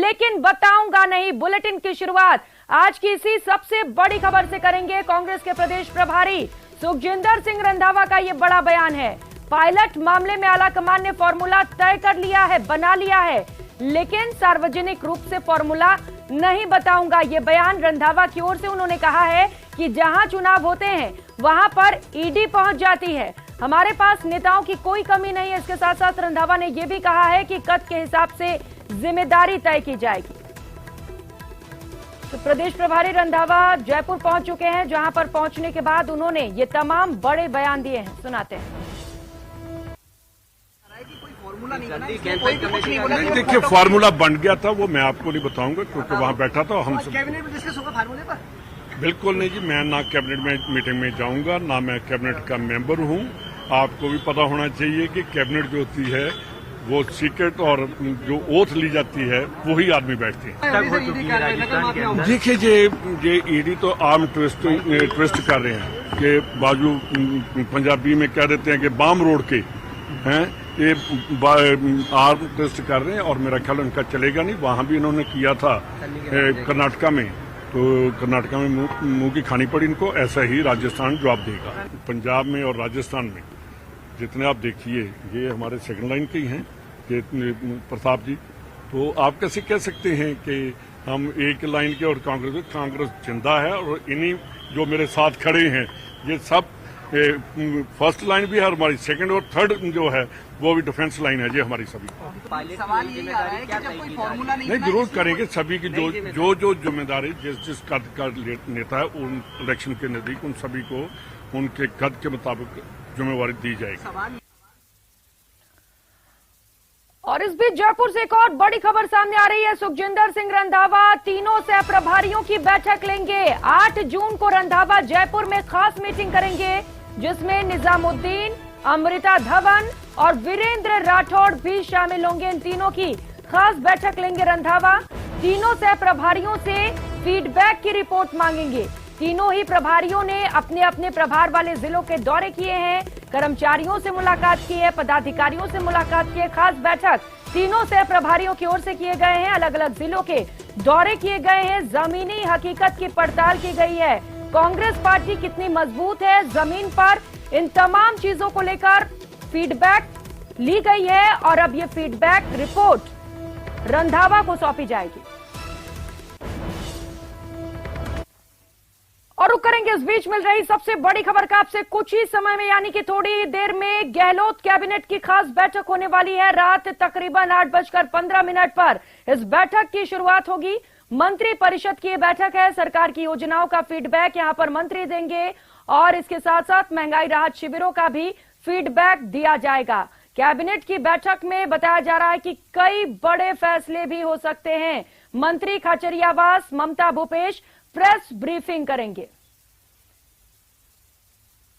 लेकिन बताऊंगा नहीं। बुलेटिन की शुरुआत आज की इसी सबसे बड़ी खबर से करेंगे। कांग्रेस के प्रदेश प्रभारी सुखजिंदर सिंह रंधावा का यह बड़ा बयान है। पायलट मामले में आलाकमान ने फॉर्मूला तय कर लिया है, बना लिया है, लेकिन सार्वजनिक रूप से फॉर्मूला नहीं बताऊंगा। ये बयान रंधावा की ओर से उन्होंने कहा है कि जहां चुनाव होते हैं वहां पर ईडी पहुंच जाती है। हमारे पास नेताओं की कोई कमी नहीं है। इसके साथ साथ रंधावा ने यह भी कहा है कि कद के हिसाब से जिम्मेदारी तय की जाएगी। तो प्रदेश प्रभारी रंधावा जयपुर पहुंच चुके हैं, जहां पर पहुंचने के बाद उन्होंने ये तमाम बड़े बयान दिए हैं। सुनाते हैं। नहीं, देखिए फार्मूला बन गया था, वो मैं आपको नहीं बताऊंगा क्योंकि वहां बैठा था। हम सब कैबिनेट में डिस्कस होगा फार्मूले पर? बिल्कुल नहीं जी, मैं ना कैबिनेट में मीटिंग में जाऊंगा, ना मैं कैबिनेट का मेंबर हूं। आपको भी पता होना चाहिए कि कैबिनेट जो होती है वो सीक्रेट और जो ओथ ली जाती है वही आदमी बैठते हैं। देखिए ये ईडी तो आर्म ट्विस्ट कर रहे हैं कि बाजू पंजाबी में कह देते हैं कि बाम रोड के हैं, ये आर्म ट्विस्ट कर रहे हैं और मेरा ख्याल उनका चलेगा नहीं। वहां भी इन्होंने किया था कर्नाटका में, तो कर्नाटका में मुंह की खानी पड़ी इनको। ऐसा ही राजस्थान जवाब देगा। पंजाब में और राजस्थान में जितने आप देखिए ये हमारे सेकंड लाइन के ही हैं, ये प्रताप जी। तो आप कैसे कह सकते हैं कि हम एक लाइन के और कांग्रेस जिंदा है और इन्हीं जो मेरे साथ खड़े हैं ये सब फर्स्ट लाइन भी है, हमारी सेकंड और थर्ड जो है वो भी डिफेंस लाइन है जी हमारी सभी। सवाल ये आ रहा है कि जब कोई फॉर्मूला नहीं जरूर करेंगे सभी की जो जिम्मेदारी जिस कद का नेता है उन इलेक्शन के नजदीक उन सभी को उनके कद के मुताबिक जिम्मेवारी दी जाएगी। और इस बीच जयपुर से एक और बड़ी खबर सामने आ रही है। सुखजिंदर सिंह रंधावा तीनों सह प्रभारियों की बैठक लेंगे। 8 जून को रंधावा जयपुर में खास मीटिंग करेंगे, जिसमें निजामुद्दीन, अमृता धवन और वीरेंद्र राठौड़ भी शामिल होंगे। इन तीनों की खास बैठक लेंगे रंधावा। तीनों सह प्रभारियों से फीडबैक की रिपोर्ट मांगेंगे। तीनों ही प्रभारियों ने अपने अपने प्रभार वाले जिलों के दौरे किए हैं, कर्मचारियों से मुलाकात की है, पदाधिकारियों से मुलाकात की है। खास बैठक तीनों सह प्रभारियों की ओर से किए गए हैं। अलग अलग जिलों के दौरे किए गए हैं, जमीनी हकीकत की पड़ताल की गई है। कांग्रेस पार्टी कितनी मजबूत है जमीन पर, इन तमाम चीजों को लेकर फीडबैक ली गई है और अब ये फीडबैक रिपोर्ट रंधावा को सौंपी जाएगी। और रुक करेंगे इस बीच मिल रही सबसे बड़ी खबर का आपसे। कुछ ही समय में यानी कि थोड़ी देर में गहलोत कैबिनेट की खास बैठक होने वाली है। रात तकरीबन 8:15 पर इस बैठक की शुरुआत होगी। मंत्री परिषद की यह बैठक है। सरकार की योजनाओं का फीडबैक यहां पर मंत्री देंगे और इसके साथ साथ महंगाई राहत शिविरों का भी फीडबैक दिया जाएगा। कैबिनेट की बैठक में बताया जा रहा है कि कई बड़े फैसले भी हो सकते हैं। मंत्री खाचरियावास ममता भूपेश प्रेस ब्रीफिंग करेंगे।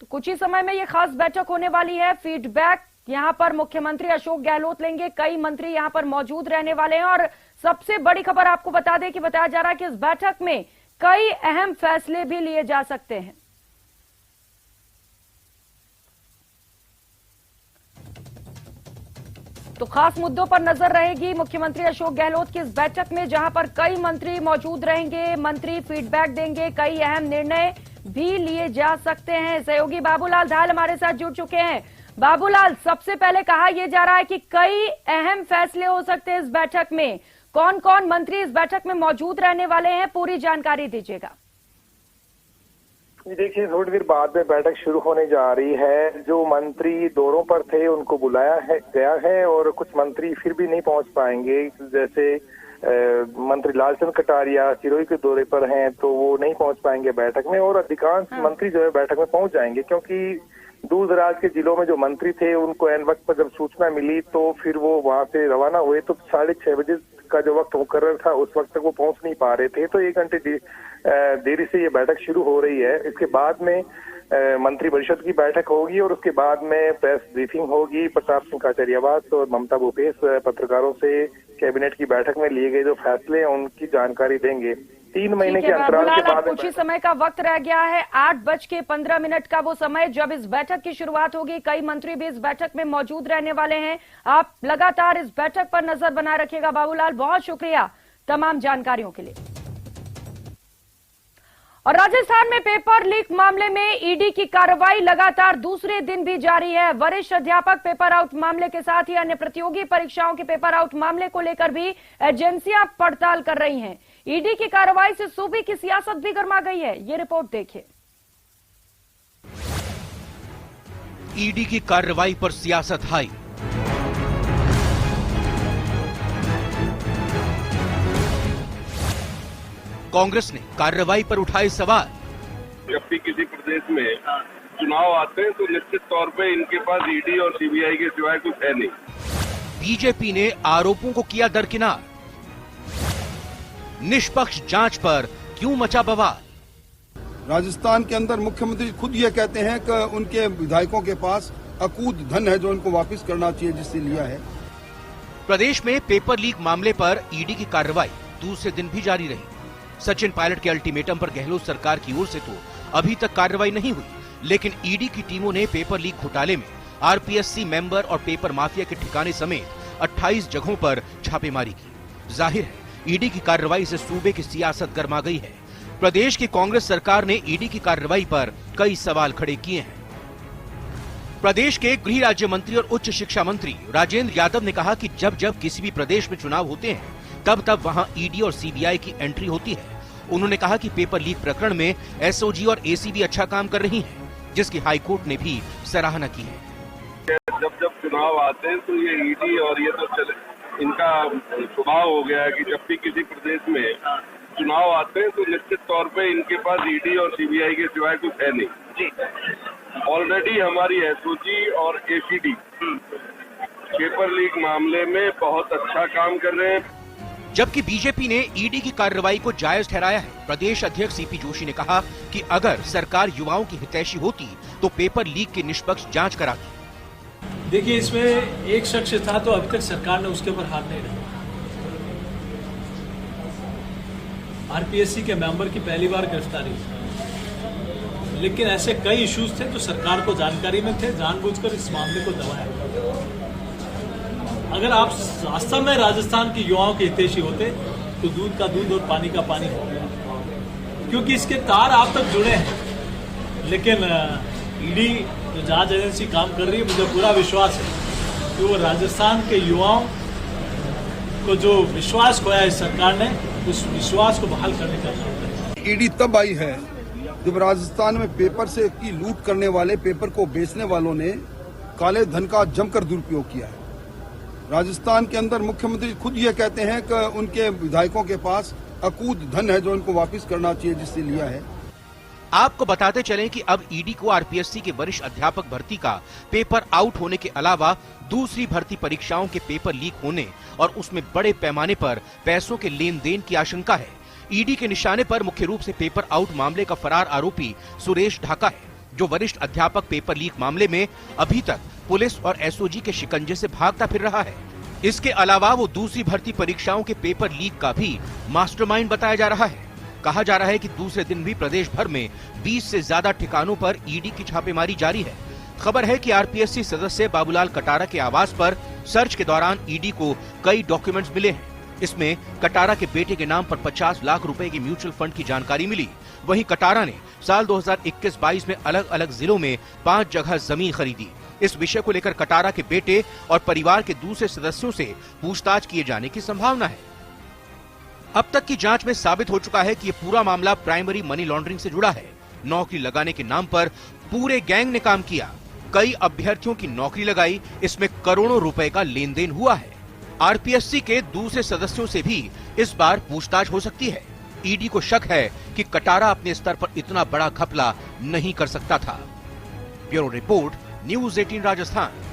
तो कुछ ही समय में यह खास बैठक होने वाली है। फीडबैक यहां पर मुख्यमंत्री अशोक गहलोत लेंगे। कई मंत्री यहां पर मौजूद रहने वाले हैं और सबसे बड़ी खबर आपको बता दें कि बताया जा रहा है कि इस बैठक में कई अहम फैसले भी लिए जा सकते हैं। तो खास मुद्दों पर नजर रहेगी मुख्यमंत्री अशोक गहलोत की इस बैठक में, जहां पर कई मंत्री मौजूद रहेंगे। मंत्री फीडबैक देंगे, कई अहम निर्णय भी लिए जा सकते हैं। सहयोगी बाबूलाल धाल हमारे साथ जुड़ चुके हैं। बाबूलाल, सबसे पहले कहा यह जा रहा है कि कई अहम फैसले हो सकते हैं इस बैठक में। कौन कौन मंत्री इस बैठक में मौजूद रहने वाले हैं, पूरी जानकारी दीजिएगा। देखिए थोड़ी देर बाद में बैठक शुरू होने जा रही है। जो मंत्री दौरों पर थे उनको बुलाया गया है और कुछ मंत्री फिर भी नहीं पहुंच पाएंगे। जैसे मंत्री लालचंद कटारिया सिरोही के दौरे पर हैं तो वो नहीं पहुंच पाएंगे बैठक में, और अधिकांश मंत्री जो है बैठक में पहुंच जाएंगे, क्योंकि दूर दराज के जिलों में जो मंत्री थे उनको एन वक्त पर जब सूचना मिली तो फिर वो वहां से रवाना हुए। तो 6:30 बजे का जो वक्त मुकर्रर था उस वक्त तक वो पहुंच नहीं पा रहे थे। तो 1 घंटे देरी से ये बैठक शुरू हो रही है। इसके बाद में मंत्री परिषद की बैठक होगी और उसके बाद में प्रेस ब्रीफिंग होगी। प्रताप सिंह खाचरियावास और ममता भूपेश पत्रकारों से कैबिनेट की बैठक में लिए गए जो फैसले हैं उनकी जानकारी देंगे। 3 महीने के अंतराल के बाद कुछ ही समय का वक्त रह गया है। 8:15 का वो समय जब इस बैठक की शुरुआत होगी। कई मंत्री भी इस बैठक में मौजूद रहने वाले हैं। आप लगातार इस बैठक पर नजर बनाए रखिएगा। बाबूलाल, बहुत शुक्रिया। तमाम जानकारियों के लिए। और राजस्थान में पेपर लीक मामले में ईडी की कार्रवाई लगातार दूसरे दिन भी जारी है। वरिष्ठ अध्यापक पेपर आउट मामले के साथ ही अन्य प्रतियोगी परीक्षाओं के पेपर आउट मामले को लेकर भी एजेंसियां पड़ताल कर रही हैं। ईडी की कार्रवाई से सूबे की सियासत भी गर्मा गई है। ये रिपोर्ट देखिए। ईडी की कार्रवाई पर सियासत हाई। कांग्रेस ने कार्रवाई पर उठाए सवाल। जब भी किसी प्रदेश में चुनाव आते हैं तो निश्चित तौर पे इनके पास ईडी और सीबीआई के सिवाय कुछ है नहीं। बीजेपी ने आरोपों को किया दरकिनार। निष्पक्ष जांच पर क्यों मचा बवाल? राजस्थान के अंदर मुख्यमंत्री खुद ये कहते हैं कि उनके विधायकों के पास अकूत धन है जो उनको वापस करना चाहिए जिससे लिया है। प्रदेश में पेपर लीक मामले पर ईडी की कार्रवाई दूसरे दिन भी जारी रही। सचिन पायलट के अल्टीमेटम पर गहलोत सरकार की ओर से तो अभी तक कार्रवाई नहीं हुई, लेकिन ईडी की टीमों ने पेपर लीक घोटाले में आरपीएससी मेंबर और पेपर माफिया के ठिकाने समेत 28 जगहों पर छापेमारी की। जाहिर है ईडी की कार्रवाई से सूबे की सियासत गर्मा गई है। प्रदेश की कांग्रेस सरकार ने ईडी की कार्रवाई पर कई सवाल खड़े किए हैं। प्रदेश के गृह राज्य मंत्री और उच्च शिक्षा मंत्री राजेंद्र यादव ने कहा कि जब जब किसी भी प्रदेश में चुनाव होते हैं तब तब वहां ईडी और सीबीआई की एंट्री होती है। उन्होंने कहा कि पेपर लीक प्रकरण में एसओजी और एसीबी अच्छा काम कर रही हैं, जिसकी हाईकोर्ट ने भी सराहना की है। जब जब चुनाव आते हैं तो ये ईडी और ये तो इनका स्वभाव हो गया है कि जब भी किसी प्रदेश में चुनाव आते हैं तो निश्चित तौर पे इनके पास ईडी और सीबीआई के सिवाय कुछ है नहीं। ऑलरेडी हमारी एसओजी और एसीडी पेपर लीक मामले में बहुत अच्छा काम कर रहे हैं। जबकि बीजेपी ने ईडी की कार्रवाई को जायज ठहराया है। प्रदेश अध्यक्ष सीपी जोशी ने कहा कि अगर सरकार युवाओं की हितैषी होती तो पेपर लीक की निष्पक्ष जांच कराती। देखिए, इसमें एक शख्स था तो अभी तक सरकार ने उसके ऊपर हाथ नहीं रखा। आरपीएससी के मेंबर की पहली बार गिरफ्तारी, लेकिन ऐसे कई इश्यूज थे जो सरकार को जानकारी में थे, जानबूझकर इस मामले को दबाया। अगर आप वास्तव में राजस्थान के युवाओं के हितैषी होते तो दूध का दूध और पानी का पानी हो गया, क्योंकि इसके तार आप तक जुड़े हैं। लेकिन ईडी जो जांच एजेंसी काम कर रही है, मुझे पूरा विश्वास है कि वो राजस्थान के युवाओं को जो विश्वास खोया है सरकार ने, उस विश्वास को बहाल करने का काम करेगी। ईडी तब आई है जब राजस्थान में पेपर से की लूट करने वाले, पेपर को बेचने वालों ने काले धन का जमकर दुरुपयोग किया है। राजस्थान के अंदर मुख्यमंत्री खुद ये कहते हैं कि उनके विधायकों के पास अकूत धन है जो उनको वापस करना चाहिए जिससे लिया है। आपको बताते चलें कि अब ईडी को आरपीएससी के वरिष्ठ अध्यापक भर्ती का पेपर आउट होने के अलावा दूसरी भर्ती परीक्षाओं के पेपर लीक होने और उसमें बड़े पैमाने पर पैसों के लेन देन की आशंका है। ईडी के निशाने पर मुख्य रूप से पेपर आउट मामले का फरार आरोपी सुरेश ढाका है, जो वरिष्ठ अध्यापक पेपर लीक मामले में अभी तक पुलिस और एसओजी के शिकंजे से भागता फिर रहा है। इसके अलावा वो दूसरी भर्ती परीक्षाओं के पेपर लीक का भी मास्टरमाइंड बताया जा रहा है। कहा जा रहा है कि दूसरे दिन भी प्रदेश भर में 20 से ज्यादा ठिकानों पर ईडी की छापेमारी जारी है। खबर है कि आरपीएससी सदस्य बाबूलाल कटारा के आवास पर सर्च के दौरान ईडी को कई डॉक्यूमेंट्स मिले हैं। इसमें कटारा के बेटे के नाम पर 50 लाख रुपए की म्यूचुअल फंड की जानकारी मिली। वहीं कटारा ने साल 2021-22 में अलग अलग जिलों में 5 जगह जमीन खरीदी। इस विषय को लेकर कटारा के बेटे और परिवार के दूसरे सदस्यों से पूछताछ किए जाने की संभावना है। अब तक की जांच में साबित हो चुका है कि ये पूरा मामला प्राइमरी मनी लॉन्ड्रिंग से जुड़ा है। नौकरी लगाने के नाम पर पूरे गैंग ने काम किया, कई अभ्यर्थियों की नौकरी लगाई, इसमें करोड़ों रुपए का लेन देन हुआ है। आरपीएससी के दूसरे सदस्यों से भी इस बार पूछताछ हो सकती है। ईडी को शक है कि कटारा अपने स्तर पर इतना बड़ा घपला नहीं कर सकता था। Bureau report, news 18 Rajasthan.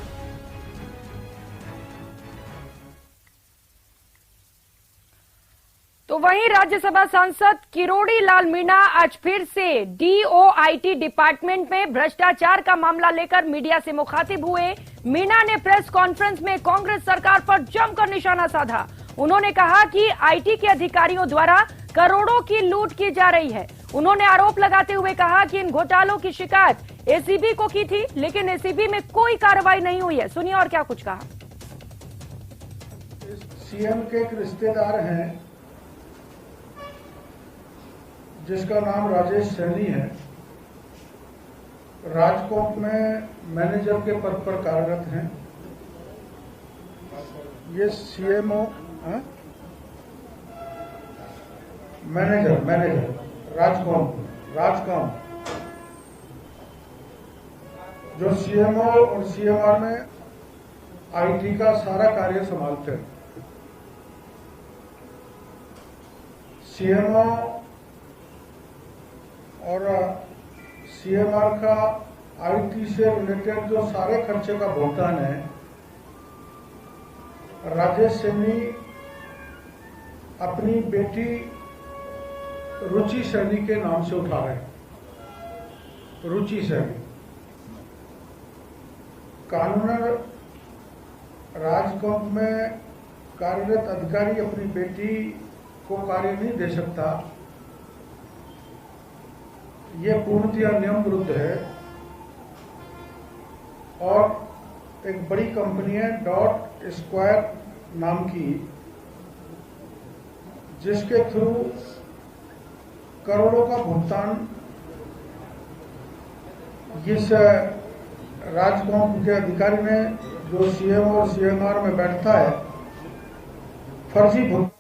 तो वहीं राज्यसभा सांसद किरोड़ी लाल मीणा आज फिर से डीओआईटी डिपार्टमेंट में भ्रष्टाचार का मामला लेकर मीडिया से मुखातिब हुए। मीणा ने प्रेस कॉन्फ्रेंस में कांग्रेस सरकार पर जमकर निशाना साधा। उन्होंने कहा कि आईटी के अधिकारियों द्वारा करोड़ों की लूट की जा रही है। उन्होंने आरोप लगाते हुए कहा कि इन घोटालों की शिकायत एसीबी को की थी, लेकिन एसीबी में कोई कार्रवाई नहीं हुई है। सुनिए और क्या कुछ कहा। सीएम के एक रिश्तेदार हैं जिसका नाम राजेश सैनी है, राजकोट में मैनेजर के पद पर कार्यरत हैं। ये सीएमओ मैनेजर राजकॉम जो सीएमओ और सीएमआर में आईटी का सारा कार्य संभालते हैं। सीएमओ और सीएमआर का आईटी से रिलेटेड जो सारे खर्चे का भुगतान है, राजेश सैनी अपनी बेटी रुचि सैनी के नाम से उठा रहे हैं। रुचि सैनी कानूनन राजकोट में कार्यरत अधिकारी अपनी बेटी को कार्य नहीं दे सकता, ये पूर्णतः नियम विरुद्ध है। और एक बड़ी कंपनी है डॉट स्क्वायर नाम की, जिसके थ्रू करोड़ों का भुगतान इस राजकोट के अधिकारी ने, जो सीएम और सीएमआर में बैठता है, फर्जी भुगतान।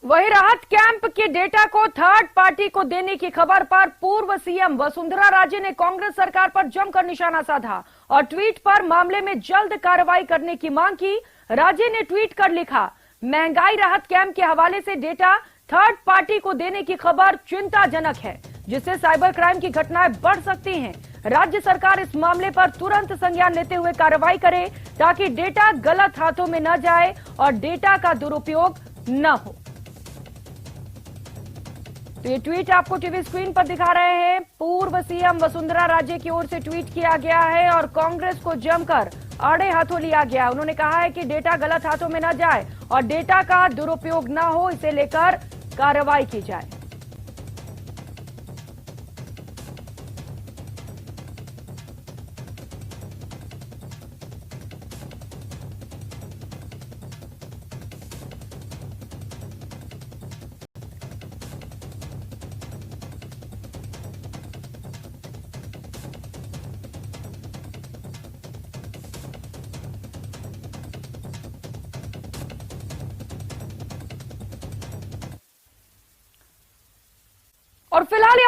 वही राहत कैंप के डेटा को थर्ड पार्टी को देने की खबर पर पूर्व सीएम वसुंधरा राजे ने कांग्रेस सरकार पर जमकर निशाना साधा और ट्वीट पर मामले में जल्द कार्रवाई करने की मांग की। राजे ने ट्वीट कर लिखा, महंगाई राहत कैंप के हवाले से डेटा थर्ड पार्टी को देने की खबर चिंताजनक है, जिससे साइबर क्राइम की घटनाएं बढ़ सकती हैं। राज्य सरकार इस मामले पर तुरंत संज्ञान लेते हुए कार्रवाई करे ताकि डेटा गलत हाथों में न जाए और डेटा का दुरुपयोग न हो। तो ये ट्वीट आपको टीवी स्क्रीन पर दिखा रहे हैं। पूर्व सीएम वसुंधरा राजे की ओर से ट्वीट किया गया है और कांग्रेस को जमकर आड़े हाथों लिया गया। उन्होंने कहा है कि डेटा गलत हाथों में न जाए और डेटा का दुरुपयोग न हो, इसे लेकर कार्रवाई की जाए। और फिलहाल